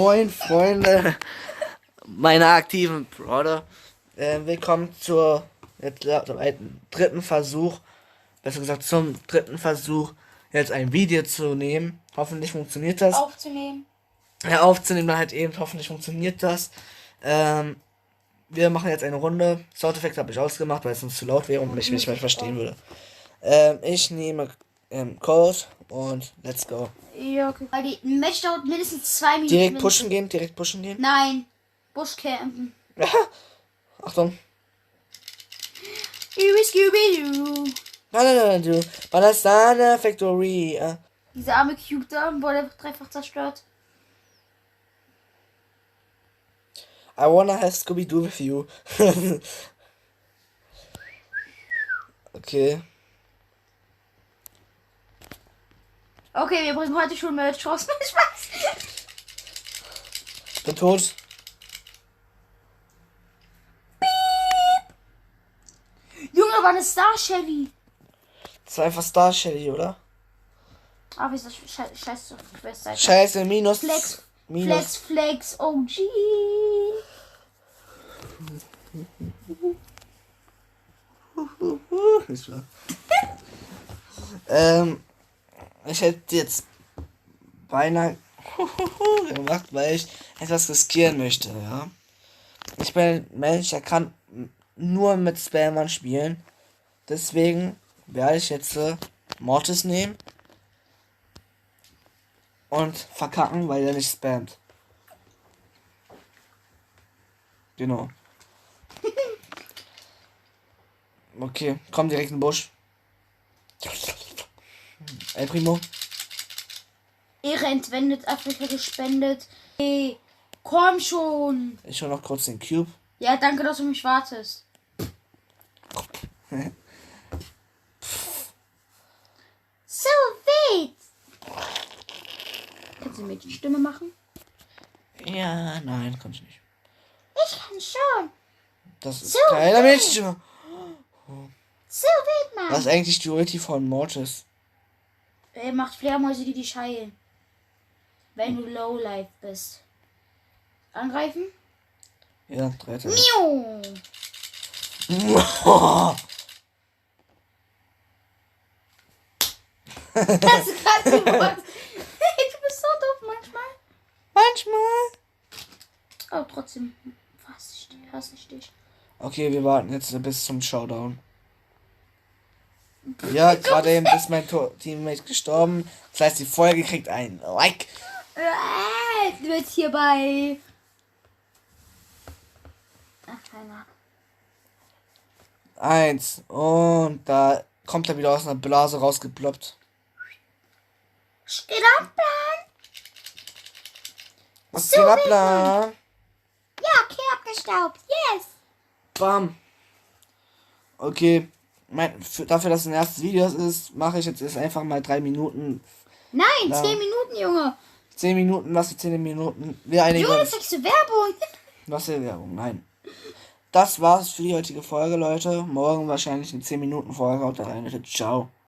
Moin, Freunde meiner aktiven Brother. Willkommen zur dritten Versuch, besser gesagt zum dritten Versuch, jetzt ein Video zu nehmen. Hoffentlich funktioniert das. Aufzunehmen. Ja, aufzunehmen, dann halt eben. Hoffentlich funktioniert das. Wir machen jetzt eine Runde. Soundeffekt habe ich ausgemacht, weil es uns zu laut wäre und mich nicht mehr verstehen würde. Ich nehme Code und let's go. Ja, okay. Weil die Match dauert mindestens 2 Minuten. Direkt pushen gehen. Nein. Buschcampen. Achtung. Scooby-Doo. Nein, du. Banana Factory. Dieser arme Cube da wurde einfach dreifach zerstört. I wanna have Scooby-Doo with you. Okay. Okay, wir bringen heute schon Merch raus. Spaß. Bin tot. Junge, war eine Star Shelly. Das war einfach Star Shelly, oder? Aber ist das scheiße Quest-Seite. Scheiße, minus. Flex, OG. Ich hätte jetzt beinahe gemacht, weil ich etwas riskieren möchte, ja. Ich bin ein Mensch, der kann nur mit Spammern spielen. Deswegen werde ich jetzt Mortis nehmen und verkacken, weil er nicht spammt. Genau. Okay, komm direkt in den Busch. El Primo. Ehre entwendet, Afrika gespendet. Hey, komm schon. Ich hol noch kurz den Cube. Ja, danke, dass du mich wartest. So weit. Kannst du mir die Stimme machen? Ja, nein, kann ich nicht. Ich kann schon. Das ist So keine Mädchenstimme. So weit, Mann. Was ist eigentlich die Ulti von Mortis? Er macht Fledermäuse, die dich heilen. Wenn du Lowlife bist. Angreifen? Ja, 13. Miau. Das ist gerade die Wort. Du bist so doof manchmal. Oh, trotzdem hasse ich dich. Okay, wir warten jetzt bis zum Showdown. Ja, gerade eben ist mein Teammate gestorben. Das heißt, die Folge kriegt ein Like. Du bist hierbei. Ach, keiner. 1. Und da kommt er wieder aus einer Blase rausgeploppt. Steht am Plan. Was So geht ab, will da? Ja, okay, abgestaubt. Yes. Bam. Okay. Dafür, dass es ein erstes Video ist, mache ich jetzt einfach mal 3 Minuten. Nein, Ja. 10 Minuten, Junge. 10 Minuten, was für 10 Minuten? Wir einigen Junge, uns. sagst du Werbung? Was für Werbung? Nein. Das war's für die heutige Folge, Leute. Morgen wahrscheinlich eine 10 Minuten Folge. Haut da rein. Ciao.